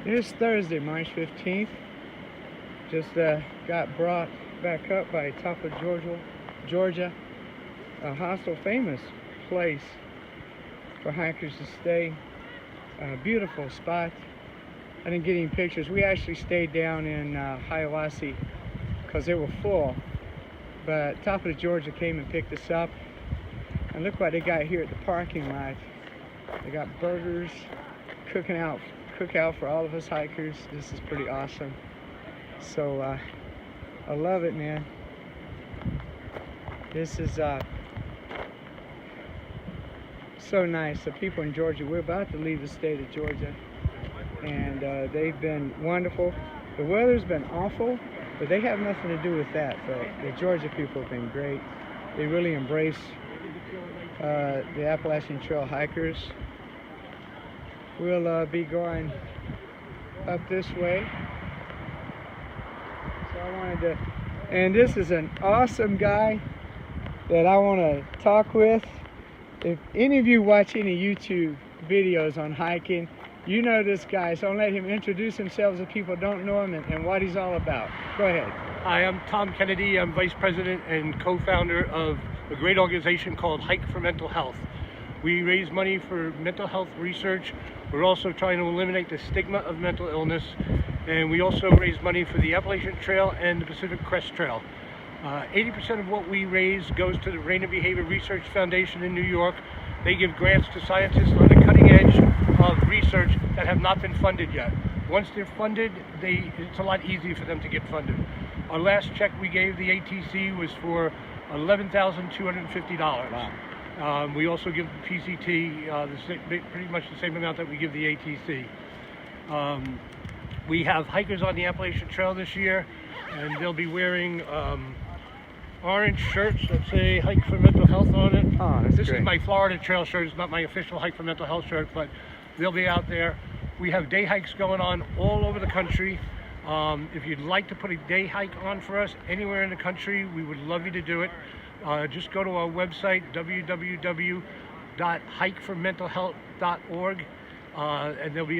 It's Thursday, March 15th. Just got brought back up by top of Georgia, a hostel famous place for hikers to stay. A beautiful spot. I didn't get any pictures. We actually stayed down in Hiawassee because they were full. But top of Georgia came and picked us up. And look what they got here at the parking lot. They got burgers, cookout for all of us hikers. This is pretty awesome. So I love it, man. This is so nice. The people in Georgia, we're about to leave the state of Georgia, and they've been wonderful. The weather's been awful, but they have nothing to do with that. But the Georgia people have been great. They really embrace the Appalachian Trail hikers. We'll be going up this way. So I wanted to, and this is an awesome guy that I want to talk with. If any of you watch any YouTube videos on hiking, you know this guy, so I'll let him introduce himself if people don't know him and what he's all about. Go ahead. Hi, I'm Tom Kennedy. I'm Vice President and co-founder of a great organization called Hike for Mental Health. We raise money for mental health research. We're also trying to eliminate the stigma of mental illness. And we also raise money for the Appalachian Trail and the Pacific Crest Trail. 80% of what we raise goes to the Brain and Behavior Research Foundation in New York. They give grants to scientists on the cutting edge of research that have not been funded yet. Once they're funded, it's a lot easier for them to get funded. Our last check we gave the ATC was for $11,250. Wow. We also give the PCT pretty much the same amount that we give the ATC. We have hikers on the Appalachian Trail this year, and they'll be wearing orange shirts that say Hike for Mental Health on it. Oh, that's this great. is my Florida Trail shirt. It's not my official Hike for Mental Health shirt, but they'll be out there. We have day hikes going on all over the country. If you'd like to put a day hike on for us anywhere in the country, we would love you to do it. Just go to our website, www.hikeformentalhealth.org, and there'll be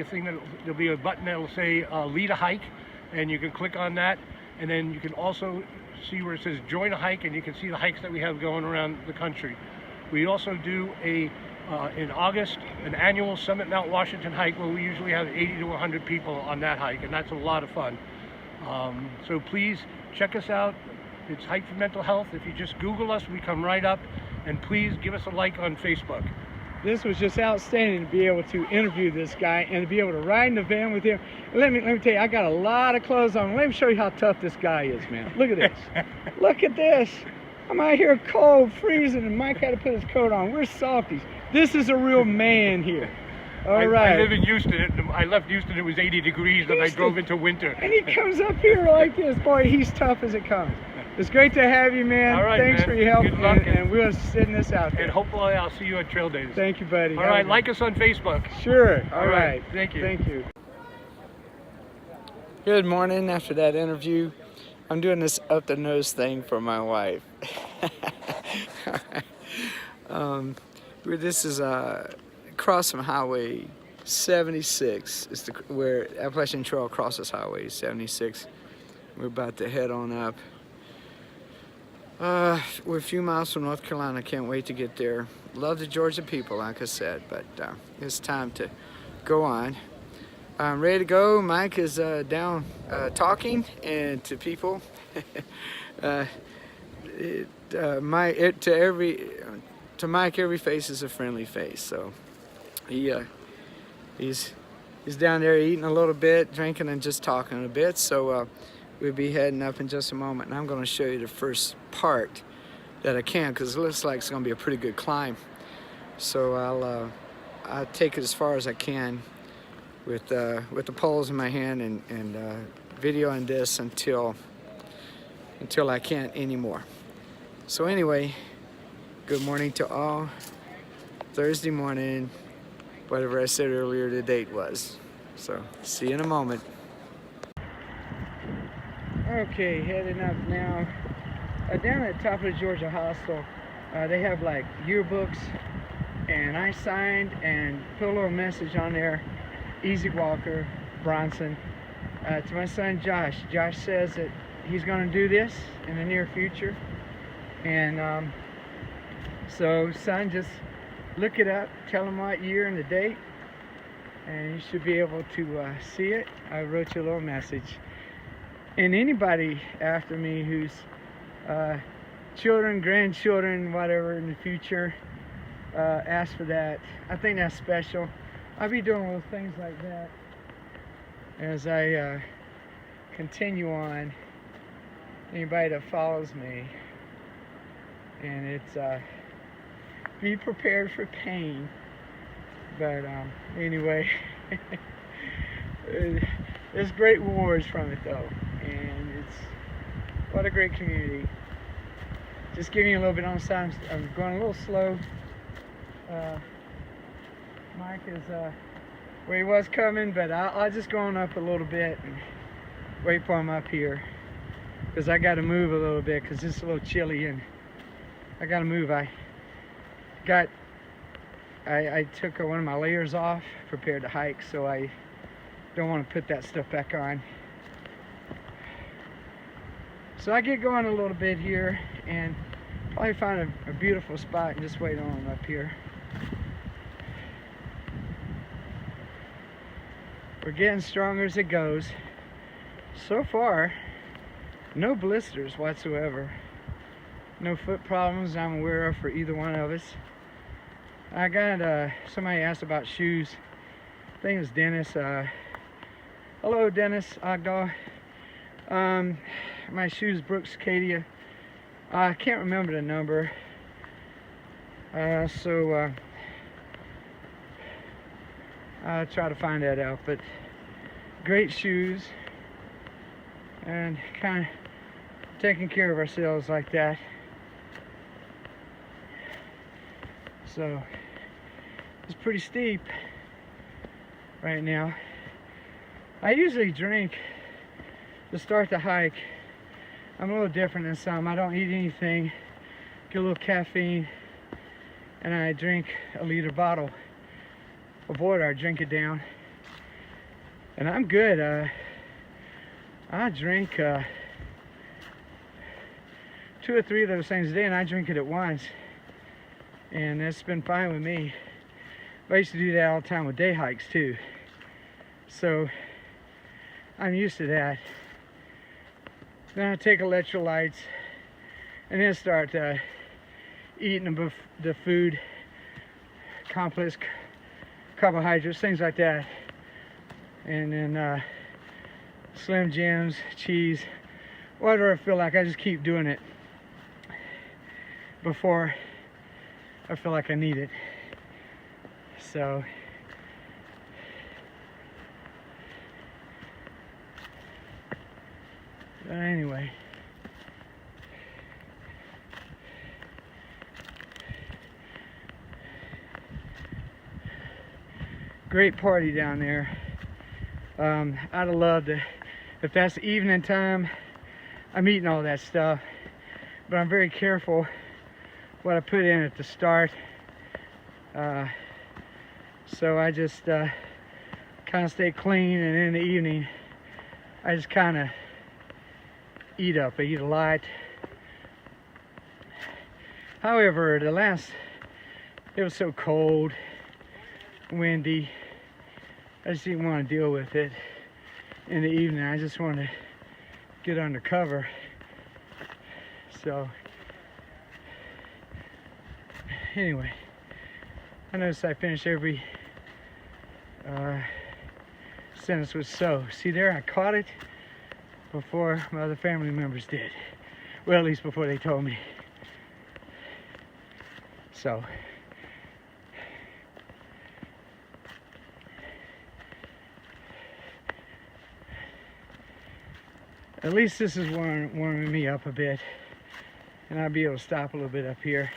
a button that'll say lead a hike, and you can click on that, and then you can also see where it says join a hike, and you can see the hikes that we have going around the country. We also do in August an annual Summit Mount Washington hike where we usually have 80 to 100 people on that hike, and that's a lot of fun. So please check us out. It's Hike for Mental Health. If you just Google us, we come right up, and please give us a like on Facebook. This was just outstanding to be able to interview this guy and to be able to ride in the van with him. Let me tell you, I got a lot of clothes on. Let me show you how tough this guy is, man. Look at this. Look at this. I'm out here cold, freezing, and Mike had to put his coat on. We're softies. This is a real man here. All right. I live in Houston. I left Houston, it was 80 degrees, and I drove into winter. And he comes up here like this. Boy, he's tough as it comes. It's great to have you, man. All right, thanks man. for your help, Good luck, and we'll send this out there. And hopefully I'll see you at Trail Days. Thank you, buddy. All right, like us on Facebook. Sure. All right. Thank you. Thank you. Good morning. After that interview, I'm doing this up the nose thing for my wife. This is across from Highway 76. It's where Appalachian Trail crosses Highway 76. We're about to head on up. We're a few miles from North Carolina. Can't wait to get there. Love the Georgia people, like I said, but it's time to go on. I'm ready to go. Mike is down talking and to people. To Mike, every face is a friendly face. So he's down there eating a little bit, drinking, and just talking a bit. So we'll be heading up in just a moment, and I'm going to show you the first part that I can, because it looks like it's going to be a pretty good climb. So I'll take it as far as I can with the poles in my hand and videoing this until I can't anymore. So anyway, good morning to all. Thursday morning, whatever I said earlier the date was. So see you in a moment. Okay, heading up now. Down at the top of the Georgia Hostel, they have like yearbooks, and I signed and put a little message on there, easy walker, Bronson. To my son Josh. Josh says that he's going to do this in the near future. And so son, just look it up, tell him what year and the date, and you should be able to see it. I wrote you a little message. And anybody after me who's children, grandchildren, whatever in the future, ask for that. I think that's special. I'll be doing little things like that as I continue on. Anybody that follows me, and it's be prepared for pain. But anyway, there's great rewards from it though, and it's what a great community. Just giving you a little bit on the side. I'm going a little slow. Mike is where he was coming, but I'll just go on up a little bit and wait for him up here, because I got to move a little bit because it's a little chilly and I got to move. I took one of my layers off, prepared to hike, so I don't want to put that stuff back on. So I get going a little bit here and probably find a beautiful spot and just wait on him up here. We're getting stronger as it goes. So far, no blisters whatsoever. No foot problems I'm aware of for either one of us. I got somebody asked about shoes. I think it was Dennis. Hello Dennis Ogdahl. My shoes, Brooks Cadia. I can't remember the number. So I'll try to find that out. But great shoes, and kind of taking care of ourselves like that. So it's pretty steep right now. I usually drink to start the hike. I'm a little different than some. I don't eat anything, get a little caffeine, and I drink a liter bottle of water. I drink it down, and I'm good. I drink 2 or 3 of those things a day, and I drink it at once, and that's been fine with me. I used to do that all the time with day hikes too, so I'm used to that. Then I take electrolytes and then start eating the food, complex carbohydrates, things like that, and then Slim Jims, cheese, whatever I feel like. I just keep doing it before I feel like I need it. So anyway, great party down there. I'd have loved to, if that's evening time, I'm eating all that stuff, but I'm very careful what I put in at the start. So I just kind of stay clean, and in the evening I just kind of eat up. I eat a lot. However, it was so cold, windy, I just didn't want to deal with it in the evening. I just wanted to get under cover. So anyway, I noticed I finished every sentence with so. See there, I caught it before my other family members did. Well, at least before they told me. So at least this is warming me up a bit, and I'll be able to stop a little bit up here.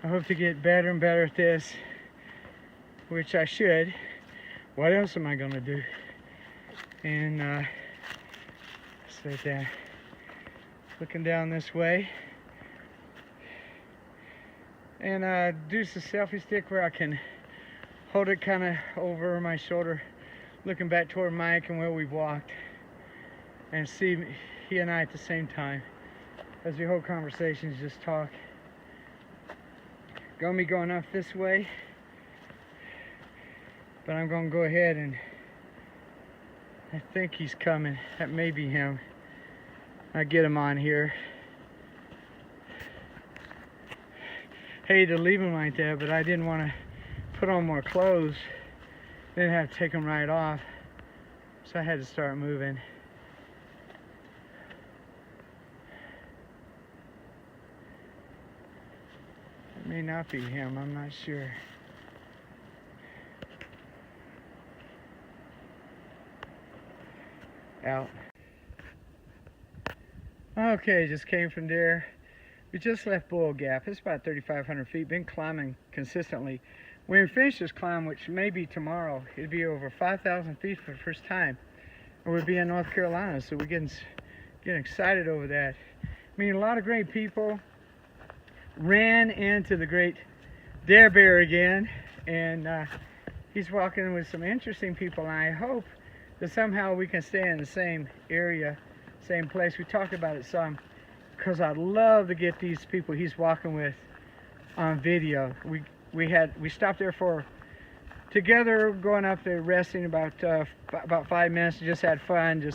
I hope to get better and better at this, which I should. What else am I gonna do? And it's right there. Looking down this way. And do the selfie stick where I can hold it kind of over my shoulder, looking back toward Mike and where we've walked, and see he and I at the same time as we hold conversations, just talk. Gonna be going up this way, but I'm gonna go ahead, and I think he's coming. That may be him. I'll get him on here. Hate to leave him like that, but I didn't want to put on more clothes, then have to take them right off, so I had to start moving. It may not be him, I'm not sure. Out. Okay, just came from there. We just left Bly Gap. It's about 3,500 feet. Been climbing consistently. When we finish this climb, which may be tomorrow, it'll be over 5,000 feet for the first time. And we'll be in North Carolina, so we're getting excited over that. I mean, a lot of great people. Ran into the great Dare Bear again, and he's walking with some interesting people, and I hope that somehow we can stay in the same area, same place. We talked about it some, because I'd love to get these people he's walking with on video. We stopped there together, going up there, resting about 5 minutes, just had fun,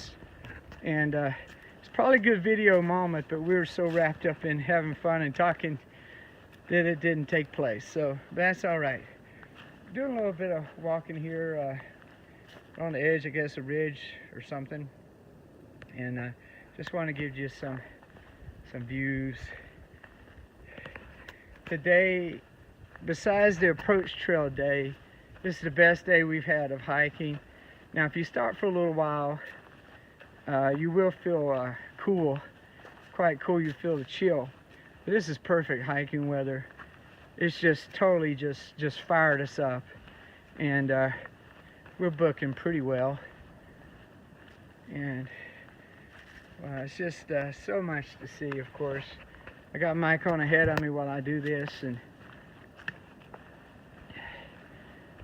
and it's probably a good video moment, but we were so wrapped up in having fun and talking that it didn't take place. So that's all right. Doing a little bit of walking here on the edge, I guess, a ridge or something, and just want to give you some views. Today, besides the approach trail day, this is the best day we've had of hiking. Now, if you start for a little while, you will feel cool, quite cool. You feel the chill. But this is perfect hiking weather. It's just totally just fired us up, and we're booking pretty well. And it's just so much to see, of course. I got Mike on ahead of me while I do this, and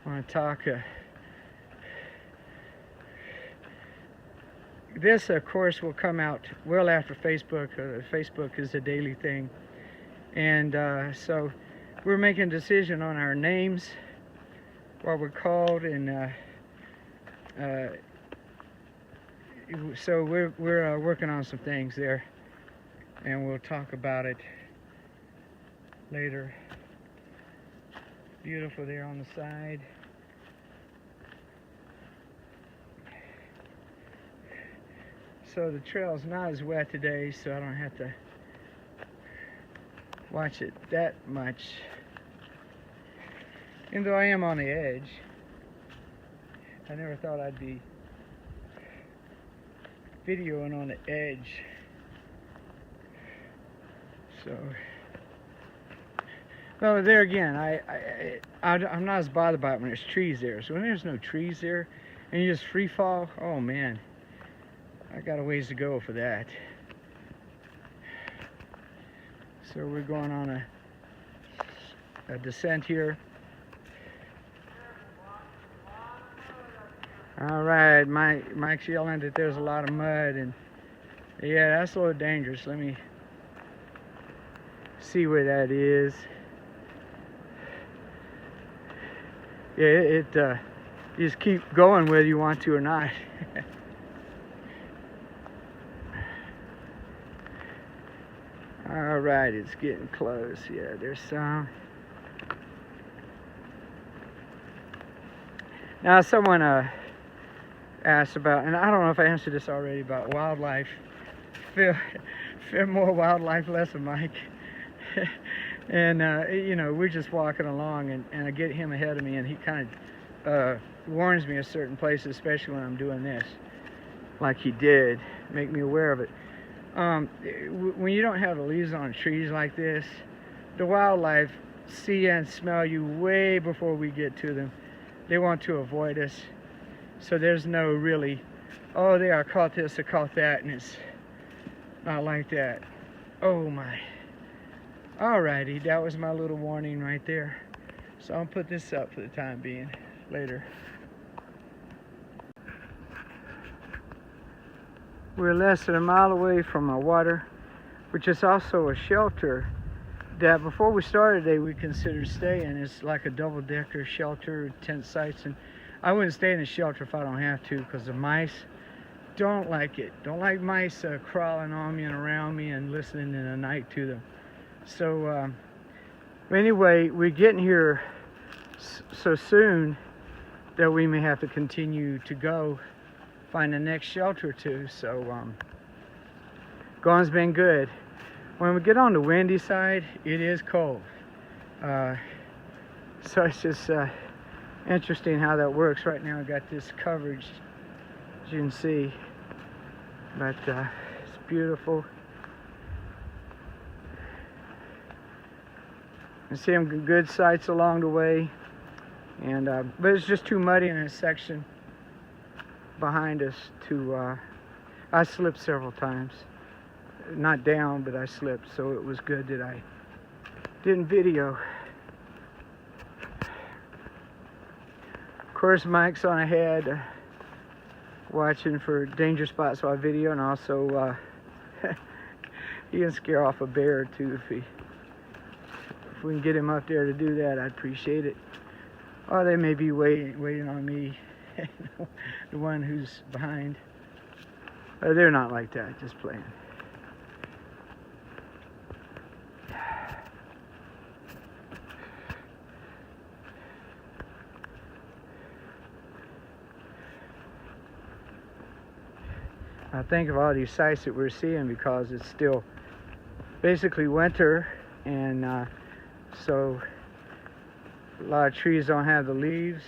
I want to talk. This, of course, will come out well after Facebook. Facebook is a daily thing. And so we're making a decision on our names, what we're called, and so we're working on some things there, and we'll talk about it later. Beautiful there on the side. So the trail's not as wet today, so I don't have to watch it that much. Even though I am on the edge, I never thought I'd be videoing on the edge. So, well, there again, I'm not as bothered by it when there's trees there. So when there's no trees there and you just free fall, oh man, I got a ways to go for that. So we're going on a descent here. All right, Mike's yelling that there's a lot of mud, and yeah, that's a little dangerous. Let me see where that is. Yeah, you just keep going whether you want to or not. All right, it's getting close. Yeah, there's some. Now, someone asked about, and I don't know if I answered this already, about wildlife. Feel more wildlife, less of Mike. And you know, we're just walking along, and I get him ahead of me, and he kind of warns me of certain places, especially when I'm doing this, like he did, make me aware of it. When you don't have the leaves on trees like this, the wildlife see and smell you way before we get to them. They want to avoid us, so there's no really Oh, there, I caught this, I caught that, and it's not like that. Oh my. Alrighty, that was my little warning right there. So I'll put this up for the time being. Later. We're less than a mile away from our water, which is also a shelter that before we started today we considered staying. It's like a double-decker shelter, tent sites, and I wouldn't stay in a shelter if I don't have to, because the mice don't like it. Don't like mice crawling on me and around me and listening in the night to them. So anyway, we're getting here so soon that we may have to continue to go find the next shelter too. So going's been good. When we get on the windy side, it is cold. So it's just interesting how that works. Right now I got this coverage, as you can see, but it's beautiful. You see some good sights along the way, and but it's just too muddy in a section behind us to. I slipped several times, not down, but I slipped, so it was good that I didn't video. Of course, Mike's on ahead, watching for danger spots while I video, and also he can scare off a bear too if we can get him up there to do that. I'd appreciate it. Or they may be waiting on me, the one who's behind. They're not like that, just playing. I think of all these sights that we're seeing because it's still basically winter, and so a lot of trees don't have the leaves,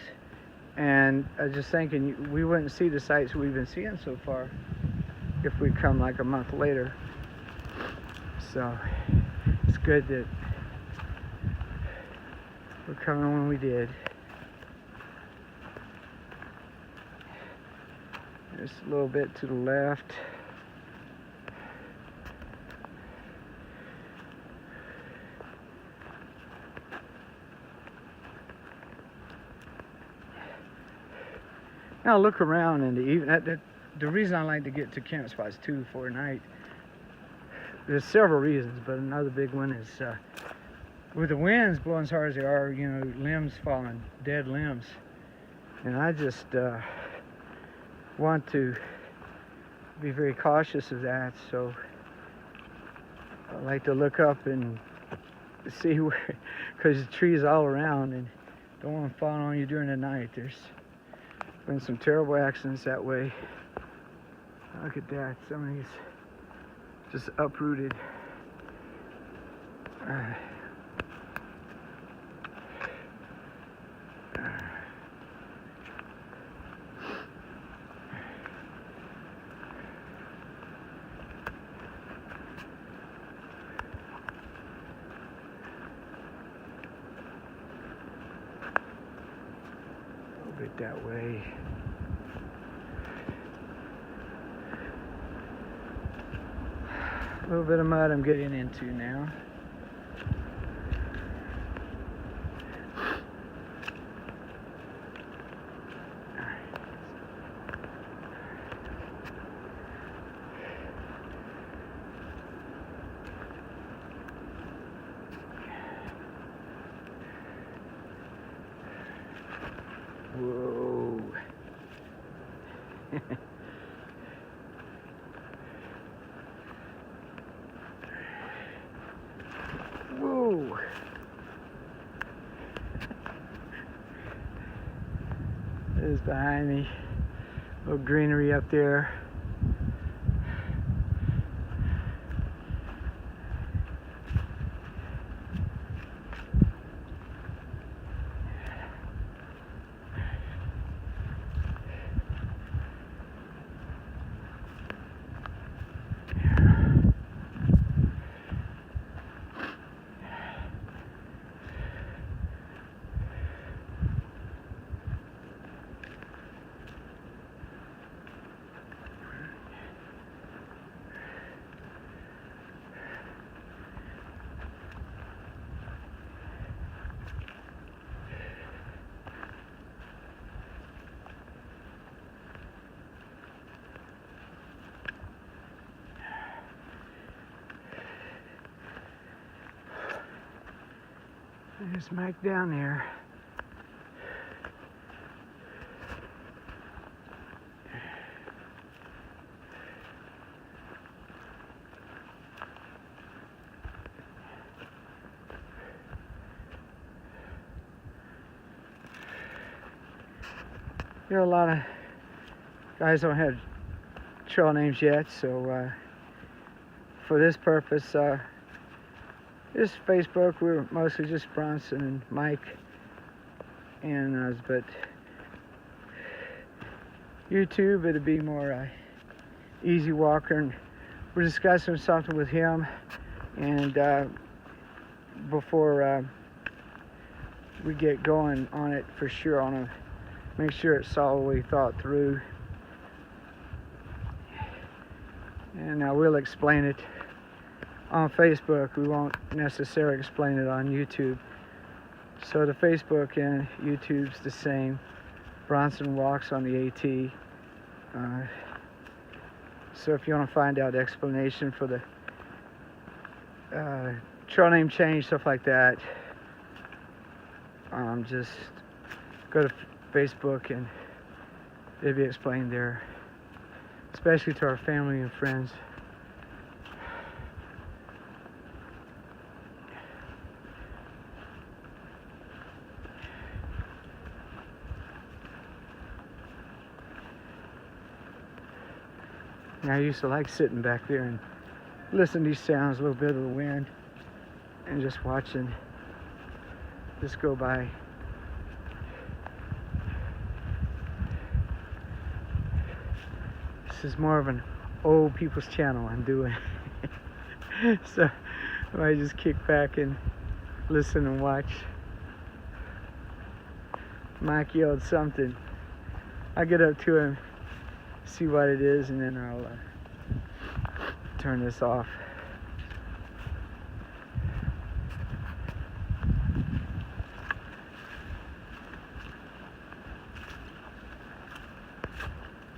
and I was just thinking we wouldn't see the sights we've been seeing so far if we come like a month later. So it's good that we're coming when we did. Just a little bit to the left. Now look around in the evening. The reason I like to get to camp spots too for a night, there's several reasons, but another big one is with the winds blowing as hard as they are, you know, limbs falling, dead limbs, and I just want to be very cautious of that. So I like to look up and see where, because the trees all around and don't want to fall on you during the night. There's been some terrible accidents that way. Look at that, some of these just uprooted. Bit that way. A little bit of mud I'm getting into now. Whoa. Whoa. There's behind me. A little greenery up there. There's Mike down there. There are a lot of guys don't have trail names yet, so for this purpose, this Facebook, we're mostly just Bronson and Mike and us, but YouTube, it'd be more Easy Walker, and we're discussing something with him, and before we get going on it for sure, I want to make sure it's solidly thought through, and we'll explain it on Facebook. We won't necessarily explain it on YouTube. So the Facebook and YouTube's the same. Bronson Walks on the AT. So if you want to find out the explanation for the trail name change, stuff like that, just go to Facebook and it'll be explained there, especially to our family and friends. I used to like sitting back there and listening to these sounds, a little bit of the wind, and just watching this go by. This is more of an old people's channel I'm doing. So I might just kick back and listen and watch. Mike yelled something. I get up to him, see what it is, and then I'll turn this off.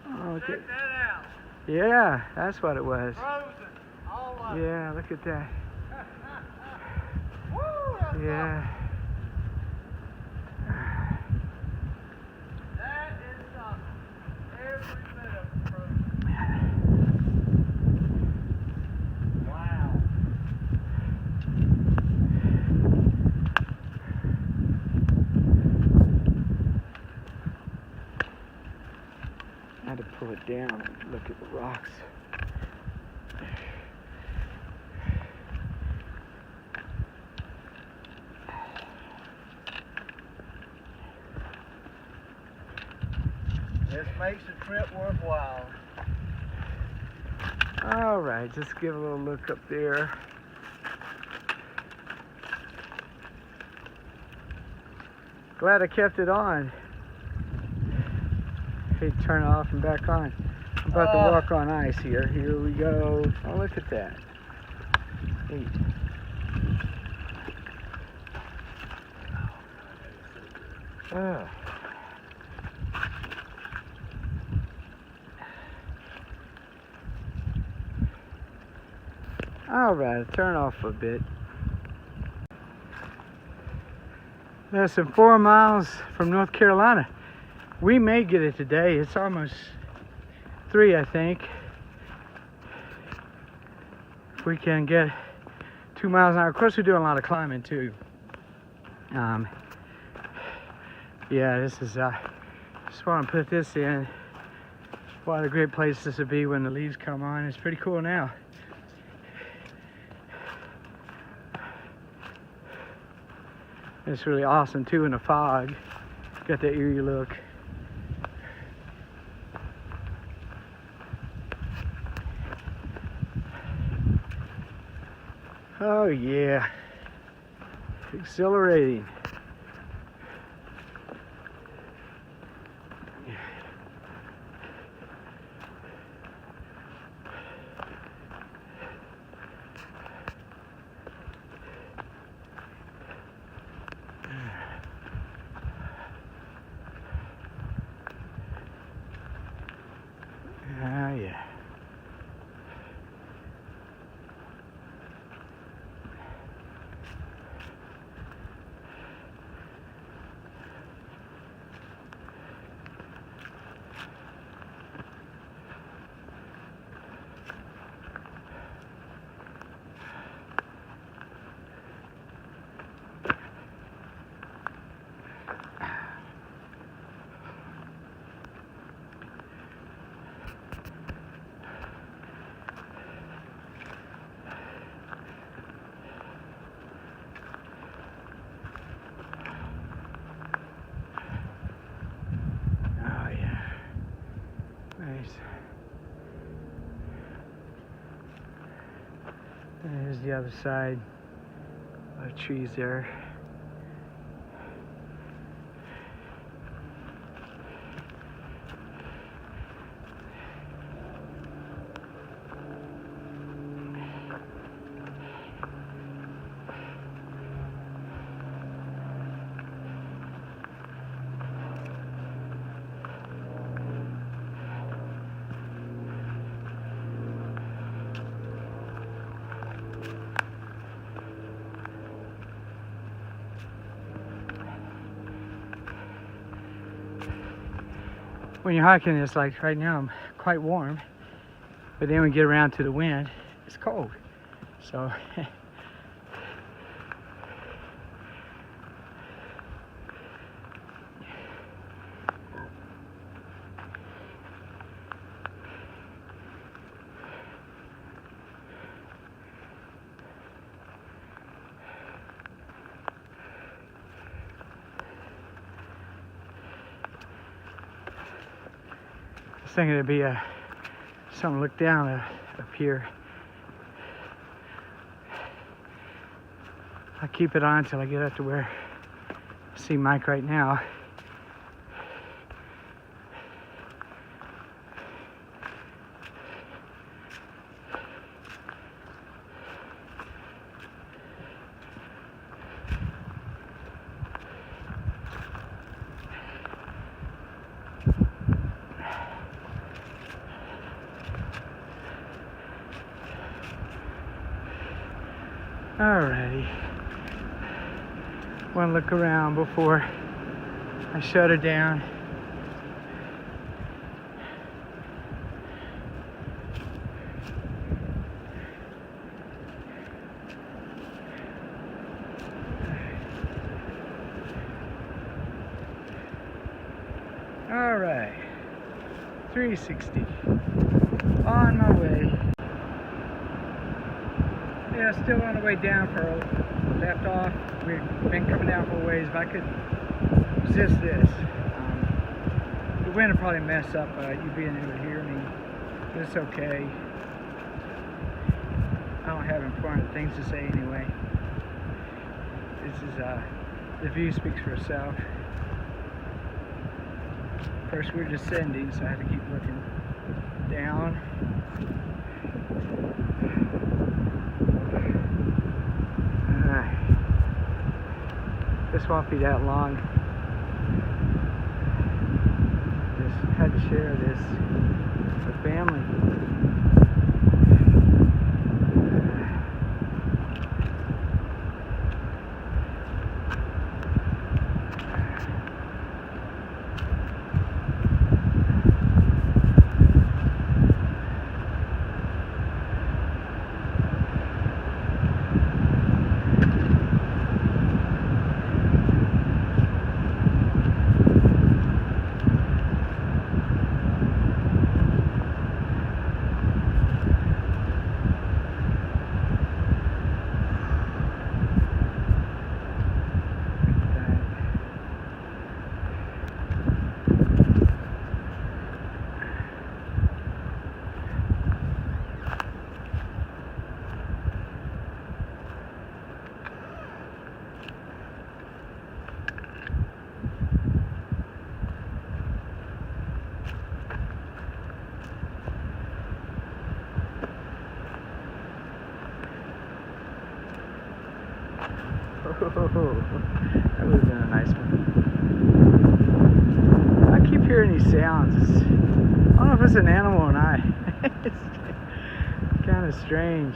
Oh, Check that out. yeah, that's what it was. Frozen. All of it. Yeah, look at that. Woo, that's Yeah. something. That is something. Every bit of it frozen. Wow. I had to pull it down and look at the rocks. This makes the trip worthwhile. All right, just give a little look up there. Glad I kept it on. Hey, turn it off and back on. I'm about to walk on ice here. Here we go. Oh, look at that. Hey. Oh. All right, turn off a bit. Less than 4 miles from North Carolina. We may get it today. It's almost 3, I think. If we can get 2 miles an hour. Of course, we're doing a lot of climbing too. Yeah, this is. Just want to put this in. What a great place this would be when the leaves come on. It's pretty cool now. It's really awesome too in the fog. Got that eerie look. Oh yeah, exhilarating. Ah, yeah. Nice. There's the other side of trees there. When you're hiking, it's like right now I'm quite warm, but then we get around to the wind, it's cold. So I was thinking it'd be something to look down up here. I'll keep it on until I get up to where I see Mike right now. Alrighty. Want to look around before I shut her down. Alright. 360. On my way. Yeah, still on the way down for left off. We've been coming down for a ways. If I could resist this, the wind will probably mess up you being able to hear me. But it's okay. I don't have important things to say anyway. This is the view speaks for itself. First, we're descending, so I have to keep looking down. This won't be that long. Just had to share this with family. That would have been a nice one. I keep hearing these sounds. I don't know if it's an animal or not. It's kind of strange.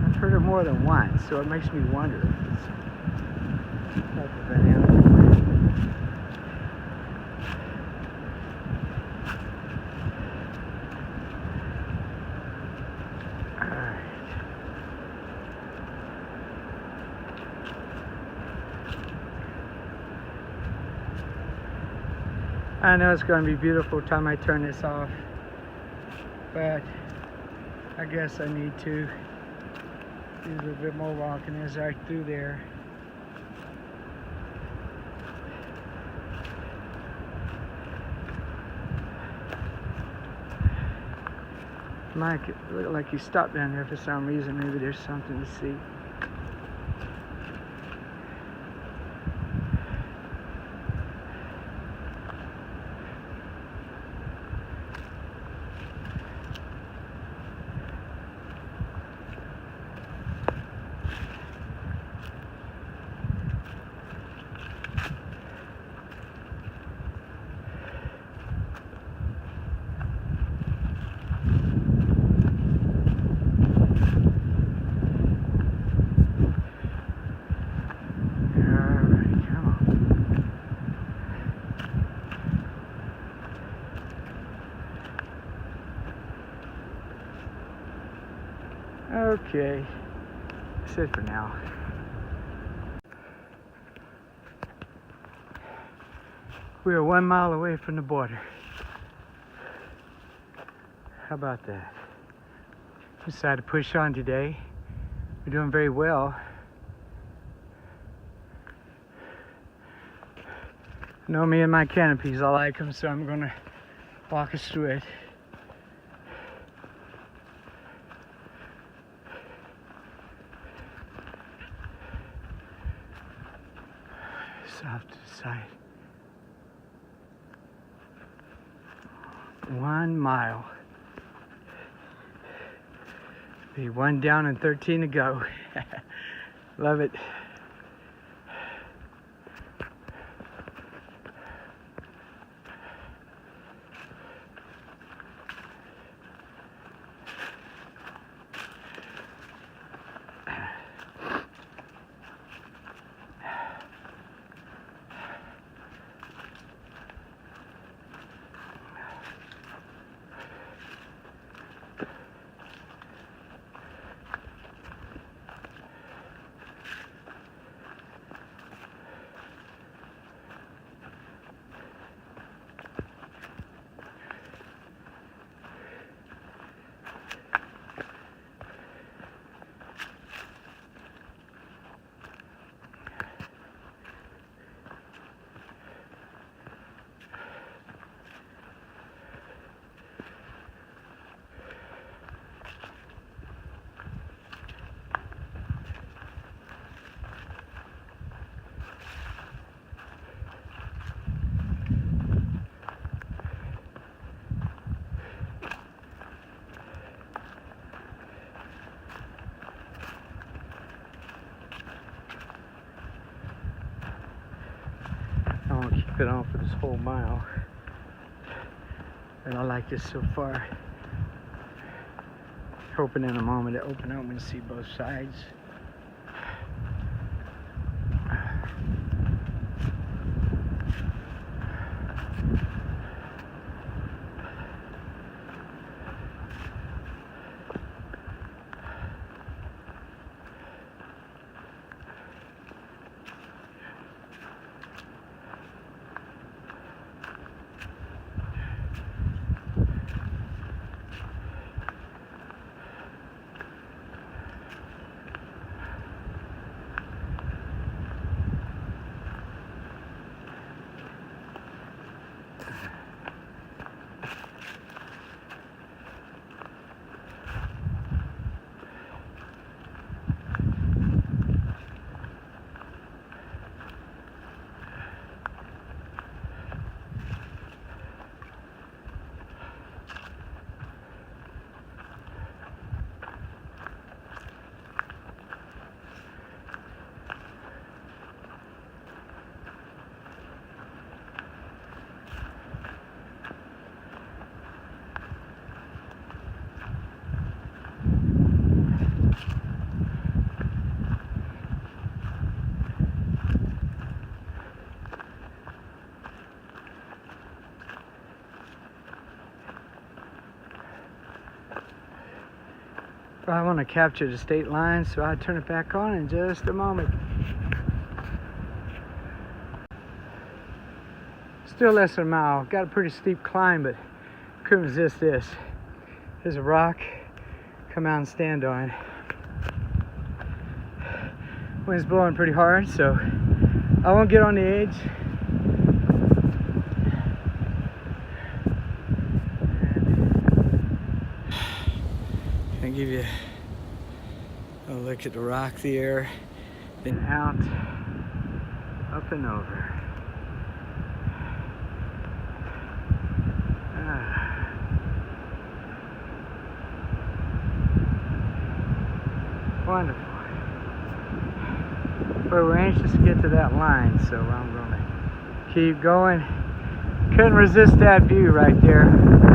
I've heard it more than once, so it makes me wonder if it's some type of an animal. I know it's going to be beautiful time I turn this off, but I guess I need to do a little bit more walking as I through there. Mike, it looked like he stopped down there for some reason. Maybe there's something to see. Okay, that's it for now. We are 1 mile away from the border. How about that? Decided to push on today. We're doing very well. I know me and my canopies, I like them, so I'm gonna walk us through it. Off to the side. 1 mile. Be 1 down and 13 to go. Love it. I want to keep it on for this whole mile. And I like this so far. Hoping in a moment to open up and see both sides. I want to capture the state line, so I'll turn it back on in just a moment. Still less than a mile. Got a pretty steep climb, but couldn't resist this. There's a rock. Come out and stand on. Wind's blowing pretty hard, so I won't get on the edge. I give you a look at the rock there, then out, up and over. Wonderful. But we're anxious to get to that line, so I'm going to keep going. Couldn't resist that view right there.